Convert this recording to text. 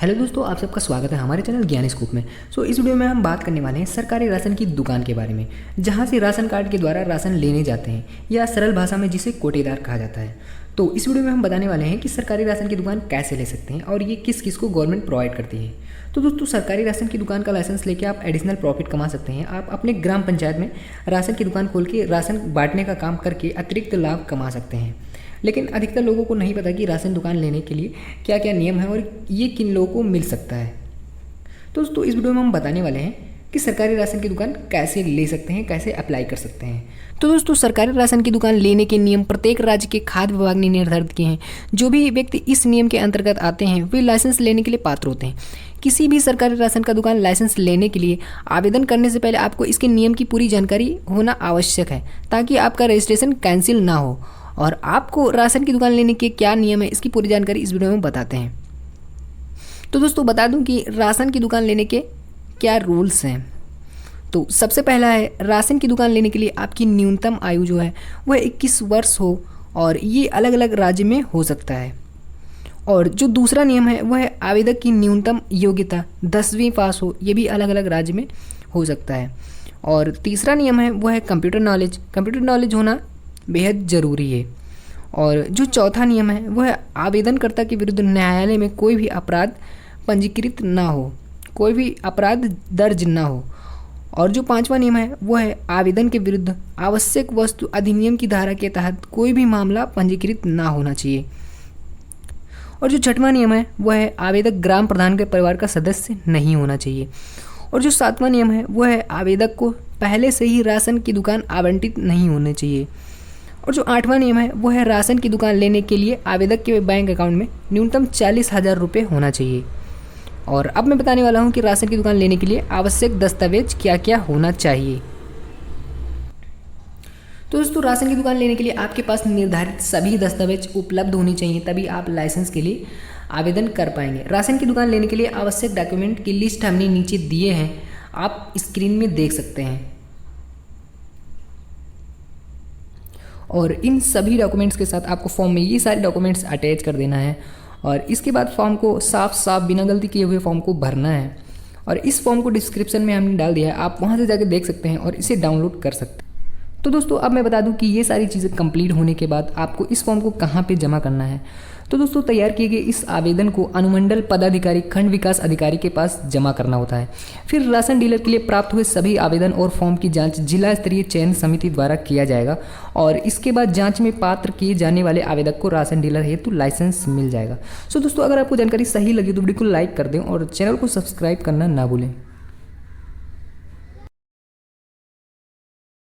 Hello दोस्तों, आप सबका स्वागत है हमारे चैनल ज्ञान स्कूप में। इस वीडियो में हम बात करने वाले हैं सरकारी राशन की दुकान के बारे में, जहां से राशन कार्ड के द्वारा राशन लेने जाते हैं या सरल भाषा में जिसे कोटेदार कहा जाता है। तो इस वीडियो में हम बताने वाले हैं कि सरकारी राशन की दुकान कैसे ले सकते हैं और ये किस किस को गवर्नमेंट प्रोवाइड करती है। तो दोस्तों, सरकारी राशन की दुकान का लाइसेंस लेके आप एडिशनल प्रॉफिट कमा सकते हैं। आप अपने ग्राम पंचायत में राशन की दुकान खोल के राशन बांटने का काम करके अतिरिक्त लाभ कमा सकते हैं। लेकिन अधिकतर लोगों को नहीं पता कि राशन दुकान लेने के लिए क्या क्या नियम है और ये किन लोगों को मिल सकता है। तो दोस्तों, इस वीडियो में हम बताने वाले हैं कि सरकारी राशन की दुकान कैसे ले सकते हैं, कैसे अप्लाई कर सकते हैं। तो दोस्तों, सरकारी राशन की दुकान लेने के नियम प्रत्येक राज्य के खाद्य विभाग ने निर्धारित किए हैं। जो भी व्यक्ति इस नियम के अंतर्गत आते हैं वे लाइसेंस लेने के लिए पात्र होते हैं। किसी भी सरकारी राशन का दुकान लाइसेंस लेने के लिए आवेदन करने से पहले आपको इसके नियम की पूरी जानकारी होना आवश्यक है, ताकि आपका रजिस्ट्रेशन कैंसिल ना हो। और आपको राशन की दुकान लेने के क्या नियम है इसकी पूरी जानकारी इस वीडियो में बताते हैं। तो दोस्तों, बता दूं कि राशन की दुकान लेने के क्या रूल्स हैं। तो सबसे पहला है, राशन की दुकान लेने के लिए आपकी न्यूनतम आयु जो है वह 21 वर्ष हो और ये अलग अलग राज्य में हो सकता है। और जो दूसरा नियम है वह है आवेदक की न्यूनतम योग्यता 10वीं पास हो, ये भी अलग अलग राज्य में हो सकता है। और तीसरा नियम है वह है कंप्यूटर नॉलेज होना बेहद ज़रूरी है। और जो चौथा नियम है वह है आवेदनकर्ता के विरुद्ध न्यायालय में कोई भी अपराध पंजीकृत ना हो, कोई भी अपराध दर्ज ना हो। और जो पांचवा नियम है वह है आवेदन के विरुद्ध आवश्यक वस्तु अधिनियम की धारा के तहत कोई भी मामला पंजीकृत ना होना चाहिए। और जो छठवां नियम है वह है आवेदक ग्राम प्रधान के परिवार का सदस्य नहीं होना चाहिए। और जो सातवां नियम है वह है आवेदक को पहले से ही राशन की दुकान आवंटित नहीं होनी चाहिए। और जो आठवां नियम है वह है राशन की दुकान लेने के लिए आवेदक के बैंक अकाउंट में न्यूनतम 40,000 रुपये होना चाहिए। और अब मैं बताने वाला हूं कि राशन की दुकान लेने के लिए आवश्यक दस्तावेज क्या क्या होना चाहिए। तो दोस्तों, राशन की दुकान लेने के लिए आपके पास निर्धारित सभी दस्तावेज उपलब्ध होनी चाहिए, तभी आप लाइसेंस के लिए आवेदन कर पाएंगे। राशन की दुकान लेने के लिए आवश्यक डॉक्यूमेंट की लिस्ट हमने नीचे दिए हैं, आप स्क्रीन में देख सकते हैं। और इन सभी डॉक्यूमेंट्स के साथ आपको फॉर्म में ये सारे डॉक्यूमेंट्स अटैच कर देना है और इसके बाद फॉर्म को साफ बिना गलती किए हुए फॉर्म को भरना है। और इस फॉर्म को डिस्क्रिप्शन में हमने डाल दिया है, आप वहाँ से जाकर देख सकते हैं और इसे डाउनलोड कर सकते हैं। तो दोस्तों, अब मैं बता दूं कि ये सारी चीज़ें कंप्लीट होने के बाद आपको इस फॉर्म को कहाँ पे जमा करना है। तो दोस्तों, तैयार किए गए इस आवेदन को अनुमंडल पदाधिकारी खंड विकास अधिकारी के पास जमा करना होता है। फिर राशन डीलर के लिए प्राप्त हुए सभी आवेदन और फॉर्म की जांच जिला स्तरीय चयन समिति द्वारा किया जाएगा और इसके बाद जांच में पात्र किए जाने वाले आवेदक को राशन डीलर हेतु लाइसेंस मिल जाएगा। दोस्तों, अगर आपको जानकारी सही लगी तो वीडियो को लाइक कर दें और चैनल को सब्सक्राइब करना ना भूलें।